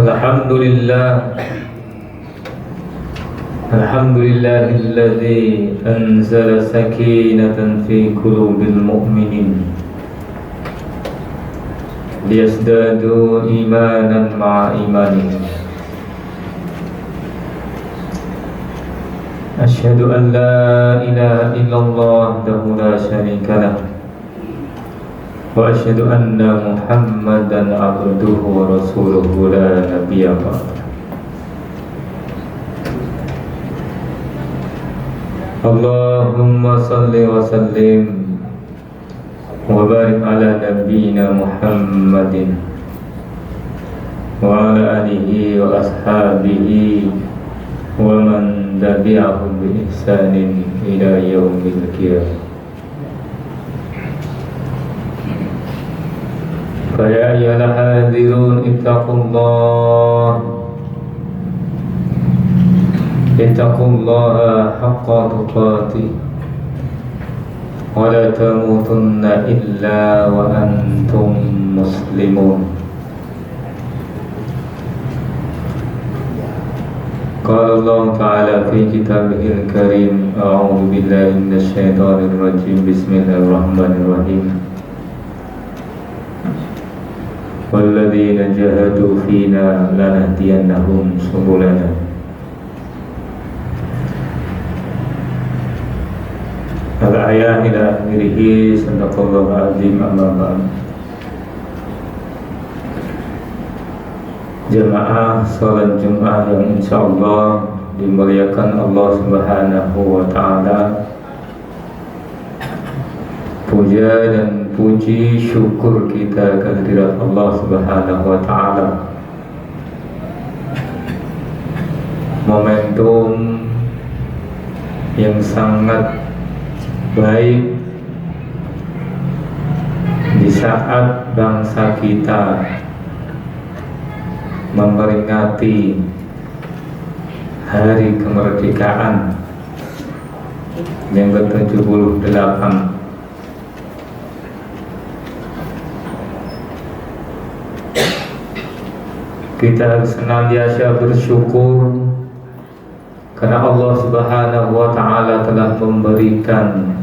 Alhamdulillah Alhamdulillahilladzi anzala sakinatan fi qulubil mu'minin liyazdadu imanan ma'a imanihim. Asyhadu an la ilaha illallah wahdahu la syarika lah wa asyhadu anna Muhammadan abduhu wa rasuluhu la nabiyya ba'dah. Allahumma salli wa sallim wa barik ala nabiyyina Muhammadin wa ala alihi wa ashabihi wa man tabi'ahum bi ihsanin ila yaumil qiyamah. Ya ayyuhal hadirun ittaqullaha haqqa tuqatih wa la tamutunna illa wa antum muslimun. Qala Allah Ta'ala fi kitabihil karim, a'udzu billahi minasy syaithanir rajim, bismillahirrahmanirrahim. Walladzina jahadu fina lanahdiyannahum subulana. Al-ayah ila akhirih. Sadaqallahu azim. Amma ba'd. Jamaah salat Jumat yang insyaallah dimuliakan Allah Subhanahu wa ta'ala. Puja dan puji syukur kita kehadirat Allah Subhanahu wa ta'ala. Momentum yang sangat baik di saat bangsa kita memperingati hari kemerdekaan yang ke-78. Kita harus senantiasa bersyukur karena Allah Subhanahu wa ta'ala telah memberikan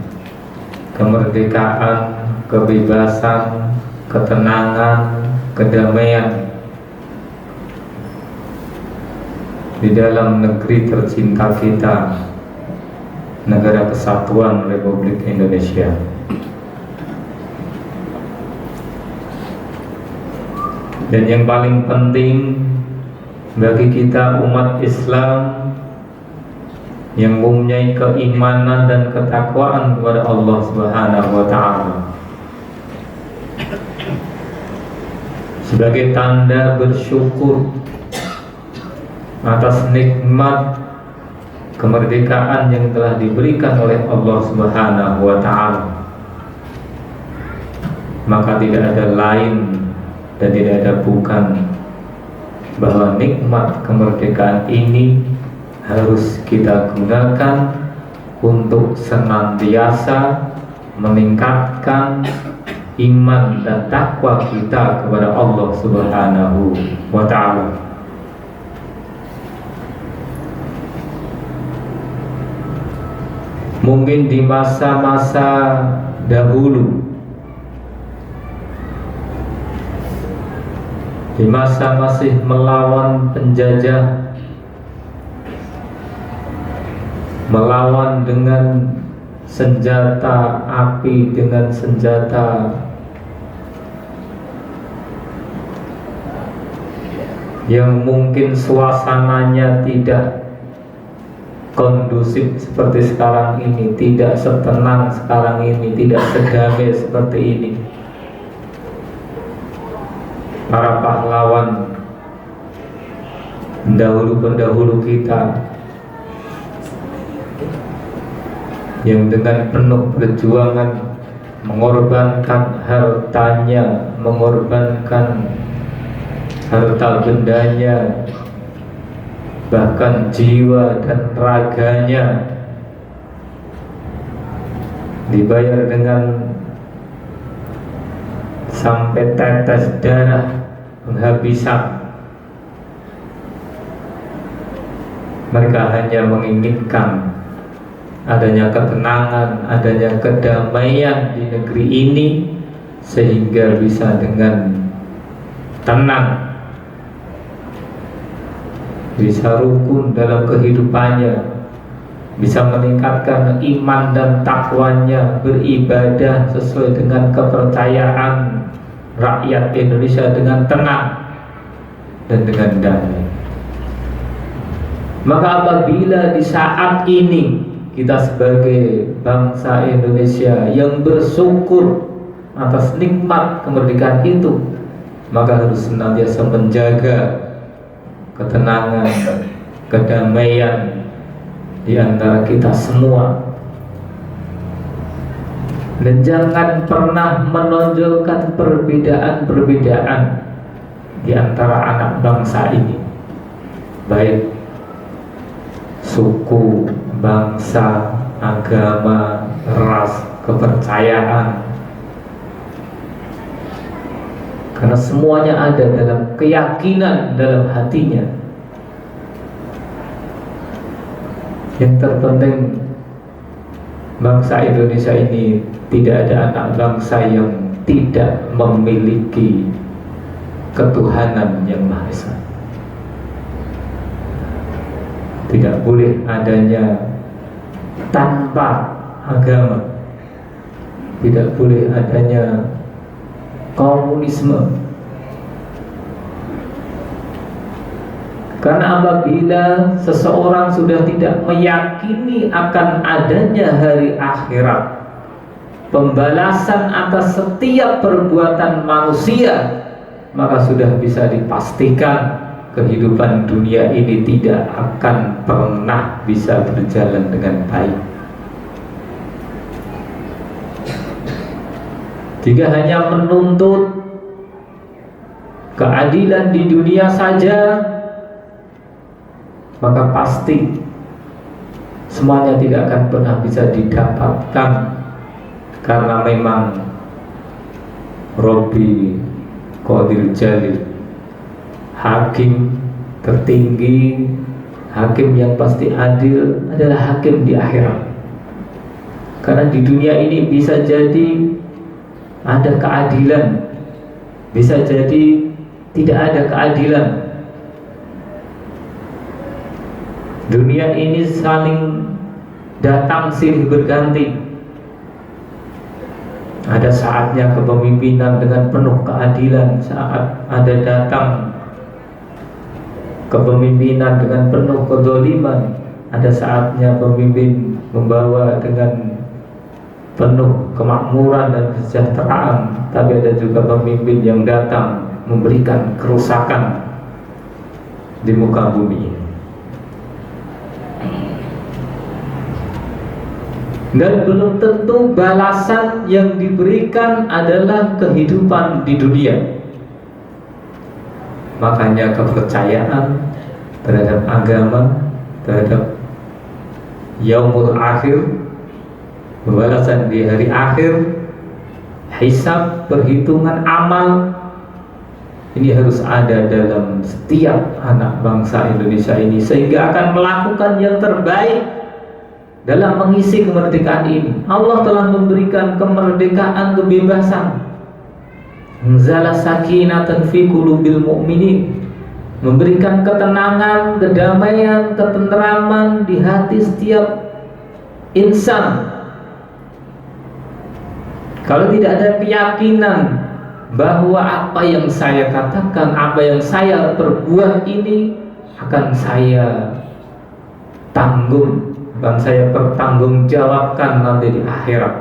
kemerdekaan, kebebasan, ketenangan, kedamaian di dalam negeri tercinta kita, Negara Kesatuan Republik Indonesia. Dan yang paling penting bagi kita umat Islam yang mempunyai keimanan dan ketakwaan kepada Allah Subhanahu wa ta'ala, sebagai tanda bersyukur atas nikmat kemerdekaan yang telah diberikan oleh Allah Subhanahu wa ta'ala, maka tidak ada lain dan tidak ada bukan bahwa nikmat kemerdekaan ini harus kita gunakan untuk senantiasa meningkatkan iman dan takwa kita kepada Allah Subhanahu wa ta'ala. Mungkin di masa-masa dahulu, di masa masih melawan penjajah, melawan dengan senjata api, dengan senjata yang mungkin suasananya tidak kondusif seperti sekarang ini, tidak setenang sekarang ini, tidak sedamai seperti ini. Para pahlawan pendahulu kita yang dengan penuh perjuangan mengorbankan hartanya, mengorbankan harta bendanya, bahkan jiwa dan raganya, dibayar dengan sampai tetes darah penghabisan Mereka hanya menginginkan adanya ketenangan, adanya kedamaian di negeri ini, sehingga bisa dengan tenang, bisa rukun dalam kehidupannya, bisa meningkatkan iman dan takwanya, beribadah sesuai dengan kepercayaan rakyat Indonesia dengan tenang dan dengan damai. Maka apabila di saat ini kita sebagai bangsa Indonesia yang bersyukur atas nikmat kemerdekaan itu, maka harus senantiasa menjaga ketenangan, kedamaian di antara kita semua, dan jangan pernah menonjolkan perbedaan-perbedaan di antara anak bangsa ini, baik suku, bangsa, agama, ras, kepercayaan, karena semuanya ada dalam keyakinan dalam hatinya. Yang terpenting, bangsa Indonesia ini tidak ada anak bangsa yang tidak memiliki ketuhanan yang Maha Esa. Tidak boleh adanya tanpa agama, tidak boleh adanya komunisme. Karena apabila seseorang sudah tidak meyakini akan adanya hari akhirat, pembalasan atas setiap perbuatan manusia, maka sudah bisa dipastikan kehidupan dunia ini tidak akan pernah bisa berjalan dengan baik. Jika hanya menuntut keadilan di dunia saja, maka pasti semuanya tidak akan pernah bisa didapatkan, karena memang Robbi Qadir Jalil, hakim tertinggi, hakim yang pasti adil, adalah hakim di akhirat. Karena di dunia ini bisa jadi ada keadilan, bisa jadi tidak ada keadilan. Dunia ini saling datang silih berganti. Ada saatnya kepemimpinan dengan penuh keadilan, saat ada datang kepemimpinan dengan penuh kezaliman. Ada saatnya pemimpin membawa dengan penuh kemakmuran dan kesejahteraan, tapi ada juga pemimpin yang datang memberikan kerusakan di muka bumi. Dan belum tentu balasan yang diberikan adalah kehidupan di dunia. Makanya kepercayaan terhadap agama, terhadap yaumul akhir, pembalasan di hari akhir, hisab, perhitungan amal, ini harus ada dalam setiap anak bangsa Indonesia ini, sehingga akan melakukan yang terbaik dalam mengisi kemerdekaan ini. Allah telah memberikan kemerdekaan, kebebasan, anzala sakinatan fi qulubil mu'minin, memberikan ketenangan, kedamaian, ketenteraman di hati setiap insan. Kalau tidak ada keyakinan bahwa apa yang saya katakan, apa yang saya perbuat ini akan saya tanggung, akan saya pertanggungjawabkan nanti di akhirat.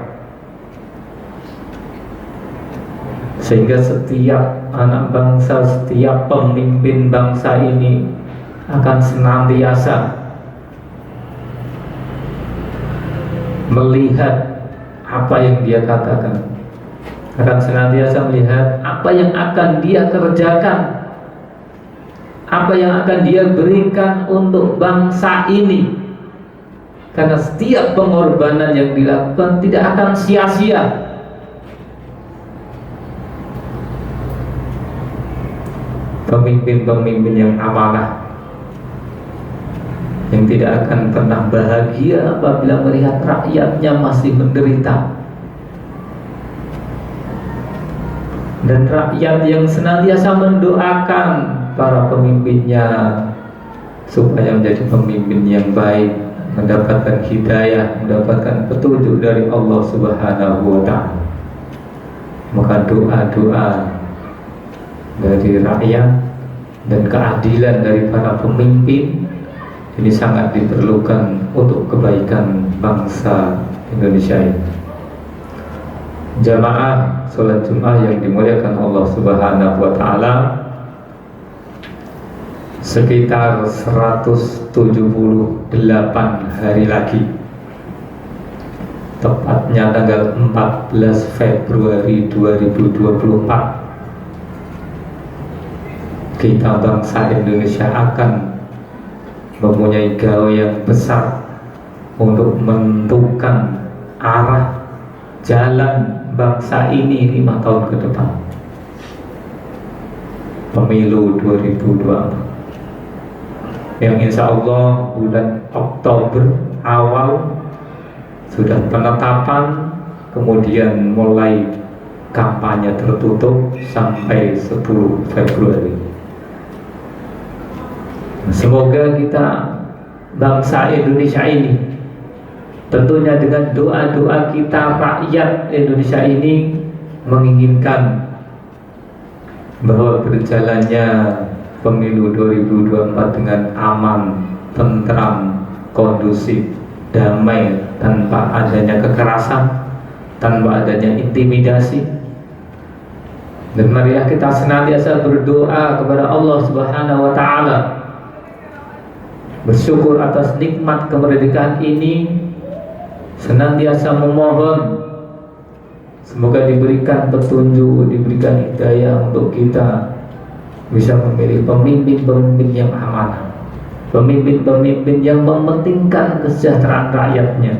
Sehingga setiap anak bangsa, setiap pemimpin bangsa ini akan senantiasa melihat apa yang dia katakan, akan senantiasa melihat apa yang akan dia kerjakan, apa yang akan dia berikan untuk bangsa ini. Karena setiap pengorbanan yang dilakukan tidak akan sia-sia. Pemimpin-pemimpin yang amanah, yang tidak akan pernah bahagia apabila melihat rakyatnya masih menderita, dan rakyat yang senantiasa mendoakan para pemimpinnya supaya menjadi pemimpin yang baik, mendapatkan hidayah, mendapatkan petunjuk dari Allah Subhanahu wa Ta'ala. Maka doa-doa dari rakyat dan keadilan dari para pemimpin ini sangat diperlukan untuk kebaikan bangsa Indonesia ini. Jamaah sholat Jumat yang dimuliakan Allah Subhanahu wa Ta'ala, sekitar 178 hari lagi, tepatnya tanggal 14 Februari 2024, kita bangsa Indonesia akan mempunyai gawe yang besar untuk menentukan arah jalan bangsa ini 5 tahun ke depan, pemilu 2024, yang insya Allah bulan Oktober awal sudah penetapan, kemudian mulai kampanye tertutup sampai 10 Februari. Semoga kita bangsa Indonesia ini, tentunya dengan doa-doa kita rakyat Indonesia ini, menginginkan bahwa berjalannya pemilu 2024 dengan aman, tentram, kondusif, damai, tanpa adanya kekerasan, tanpa adanya intimidasi. Dan marilah kita senantiasa berdoa kepada Allah Subhanahu wa Ta'ala, bersyukur atas nikmat kemerdekaan ini, senantiasa memohon semoga diberikan petunjuk, diberikan hidayah untuk kita bisa memilih pemimpin-pemimpin yang amanah, pemimpin-pemimpin yang mementingkan kesejahteraan rakyatnya,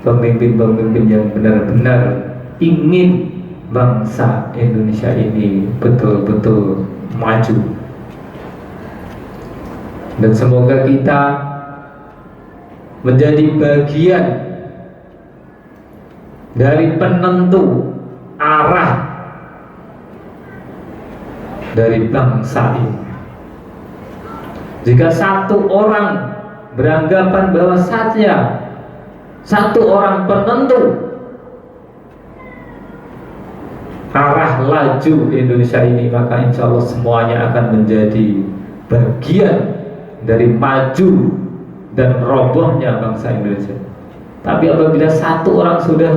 pemimpin-pemimpin yang benar-benar ingin bangsa Indonesia ini betul-betul maju. Dan semoga kita menjadi bagian dari penentu arah dari bangsa ini. Jika satu orang beranggapan bahwa saja satu orang penentu arah laju Indonesia ini, maka insya Allah semuanya akan menjadi bagian dari maju dan robohnya bangsa Indonesia. Tapi apabila satu orang sudah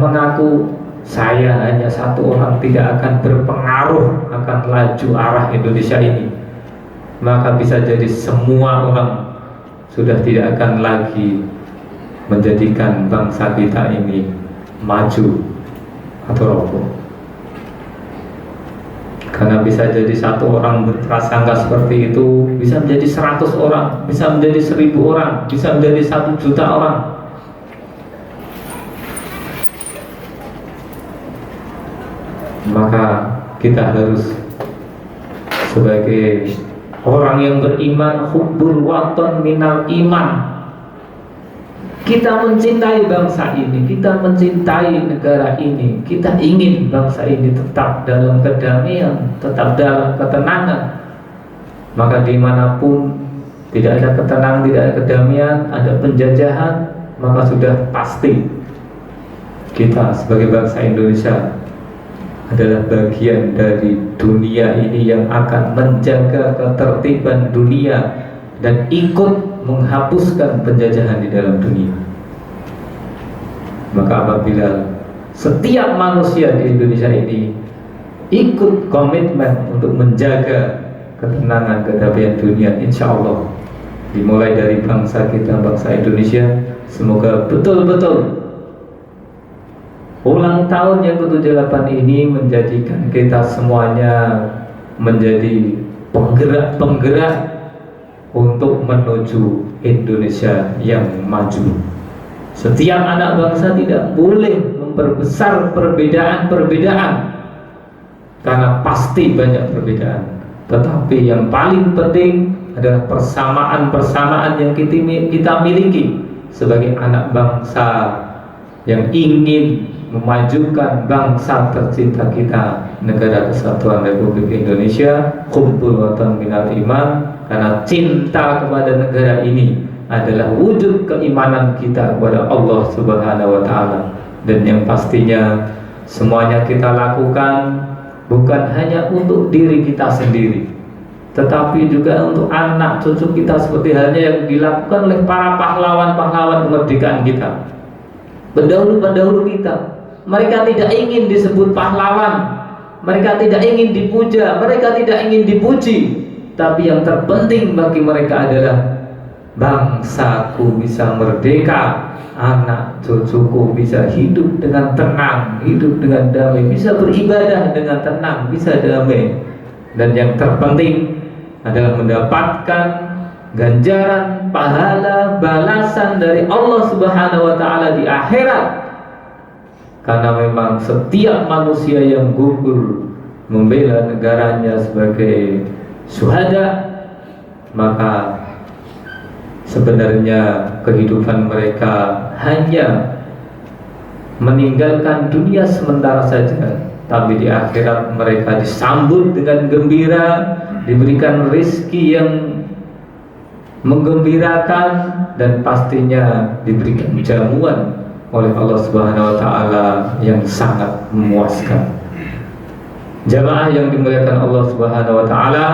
mengaku saya hanya satu orang, tidak akan berpengaruh akan laju arah Indonesia ini, maka bisa jadi semua orang sudah tidak akan lagi menjadikan bangsa kita ini maju atau roboh. Karena bisa jadi satu orang berprasangka seperti itu, bisa menjadi 100 orang, bisa menjadi 1000 orang, bisa menjadi 1 juta orang. Maka kita harus sebagai orang yang beriman, hubbul waton minal iman, kita mencintai bangsa ini, kita mencintai negara ini, kita ingin bangsa ini tetap dalam kedamaian, tetap dalam ketenangan. Maka dimanapun tidak ada ketenangan, tidak ada kedamaian, ada penjajahan, maka sudah pasti kita sebagai bangsa Indonesia adalah bagian dari dunia ini yang akan menjaga ketertiban dunia dan ikut menghapuskan penjajahan di dalam dunia. Maka apabila setiap manusia di Indonesia ini ikut komitmen untuk menjaga ketenangan kedamaian dunia, insya Allah dimulai dari bangsa kita, bangsa Indonesia, semoga betul-betul ulang tahun yang ke-78 ini menjadikan kita semuanya menjadi penggerak-penggerak untuk menuju Indonesia yang maju. Setiap anak bangsa tidak boleh memperbesar perbedaan-perbedaan, karena pasti banyak perbedaan. tetapi yang paling penting adalah persamaan-persamaan yang kita miliki sebagai anak bangsa yang ingin memajukan bangsa tercinta kita, negara kesatuan Republik Indonesia. Kumpul watan minal iman, karena cinta kepada negara ini adalah wujud keimanan kita kepada Allah Subhanahu wa Ta'ala. Dan yang pastinya semuanya kita lakukan bukan hanya untuk diri kita sendiri, tetapi juga untuk anak cucu kita, seperti halnya yang dilakukan oleh para pahlawan-pahlawan kemerdekaan kita, pendahulu-pendahulu kita. Mereka tidak ingin disebut pahlawan, mereka tidak ingin dipuja, mereka tidak ingin dipuji, tapi yang terpenting bagi mereka adalah bangsaku bisa merdeka, anak cucuku bisa hidup dengan tenang, hidup dengan damai, bisa beribadah dengan tenang, bisa damai. Dan yang terpenting adalah mendapatkan ganjaran, pahala, balasan dari Allah Subhanahu wa Ta'ala di akhirat. Karena memang setiap manusia yang gugur membela negaranya sebagai syuhada, maka sebenarnya kehidupan mereka hanya meninggalkan dunia sementara saja, tapi di akhirat mereka disambut dengan gembira, diberikan rezeki yang menggembirakan, dan pastinya diberikan jamuan oleh Allah Subhanahu wa Ta'ala yang sangat memuaskan. Jamaah yang dimuliakan Allah Subhanahu wa Ta'ala,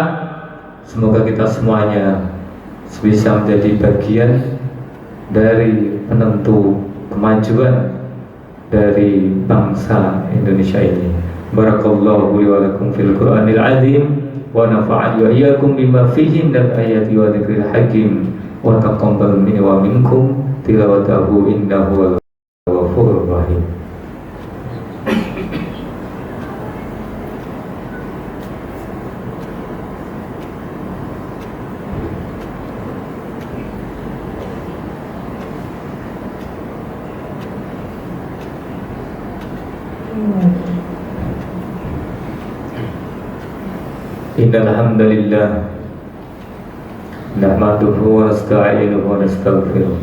semoga kita semuanya bisa menjadi bagian dari penentu kemajuan dari bangsa Indonesia ini. Barakallahu li wa lakum fil Qur'anil azim, wa nafa'ani wa iyyakum bima fihi min ayati wa dzikril hakim, wa taqabbal minni wa minkum tilawatahu innahu ghafurur rahim. Innal hamdalillah nahmaduhu wa nasta'inuhu wa nastaghfiruh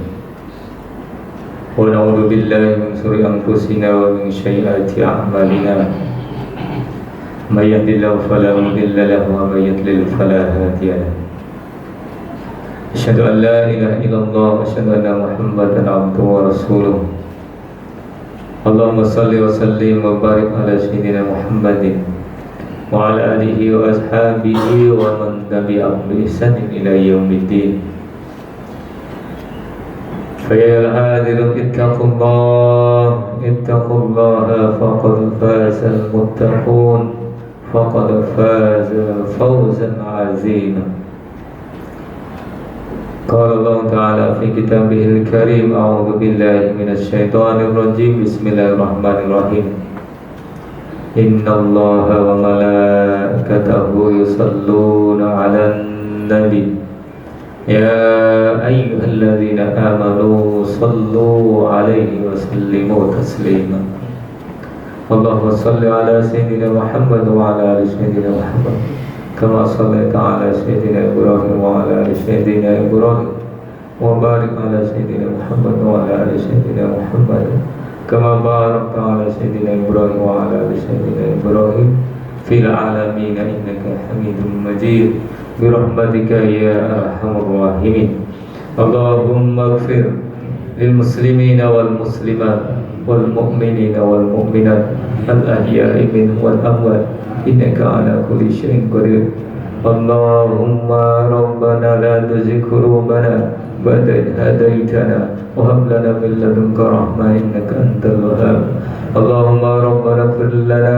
wa na'udzu billahi min shururi anfusina wa min sayyiati a'malina. May yahdihillahu fala mudilla lahu wa may yudlil fala hadiya lahu. Asyhadu an la ilaha illallah wa asyhadu anna Muhammadan 'abduhu wa rasuluh. Allahumma shalli wa sallim wa barik ala sayyidina Muhammadin wa ala alihi wa ashabihi wa man tabi'ahum bi ihsanin ila yaumiddin. Fa ya al-hadirun ittaqullaha faqad fazal muttaqun, faqad faza fawzan 'azima. Qala Allah Ta'ala fi kitabihil karim, a'udzu billahi minasy syaithanir rajim, bismillahirrahmanirrahim. Inna Allaha wa malaikatahu yusalluna 'alan nabi ya ayyuhalladzina amanu sallu 'alaihi wa sallimu taslima. Allahumma salli 'ala sayyidina Muhammad wa 'ala ali sayyidina Muhammad kama shallaita 'ala sayyidina Ibrahim wa 'ala ali sayyidina Ibrahim wa barik 'ala sayyidina Muhammad wa 'ala ali sayyidina Muhammad kama barakta 'ala sayyidina Ibrahim wa 'ala ali sayyidina Ibrahim fil 'alamin innaka Hamidum Majid bi rahmatika ya arhamar rahimin. Allahumma ighfir lil muslimina wal muslimat wal mu'minina wal mu'minat al ahya'i minhum wal amwat innaka 'ala kulli syai'in qadir. Allahumma rabbana la tuzigh qulubana ba'da idh hadaytana wa hab lana min ladunka rahmah innaka antal wahhab. Allahumma rabbana ighfir lana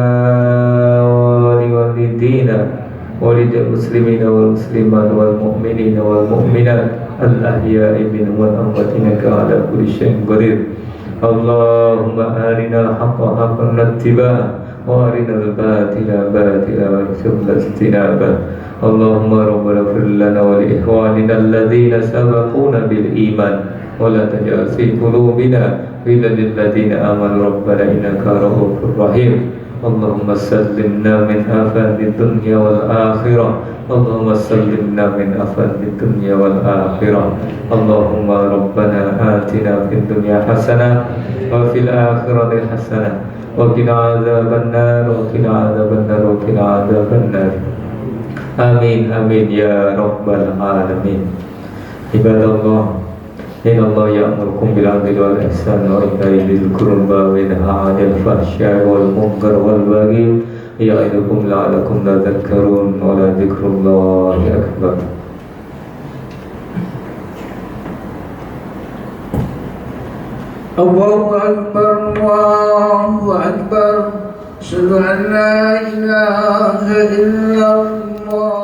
wa li walidina wa lil muslimina wal muslimat wal mu'minina wal mu'minat al ahya'i minhum wal amwat innaka 'ala kulli syai'in qadir. Allahumma arina al-haqqa haqqan wattiba'ah wa arina al-batila batila warzuqna ijtinabah. Allahumma rabbana ighfir lana wa li ikhwanina alladhina sabaquna bil iman wa la taj'al fi qulubina ghillan lil ladzina amanu rabbana innaka ra'ufur rahim. Allahumma sallimna min afati dunya wal akhirah اللهم سلمنا من آفات الدنيا والآخرة اللهم ربنا آتنا في الدنيا حسنة وفي الآخرة حسنة وقنا عذاب النار وقنا عذاب النار وقنا عذاب النار آمين آمين يا رب العالمين عباد الله إن الله يأمركم بالعدل والإحسان وإيتاء ذي القربى وينهى عن الفحشاء والمنكر والبغي يعظكم لعلكم تذكرون ولذكر الله أكبر. الله أكبر الله أكبر أشهد أن لا إله إلا الله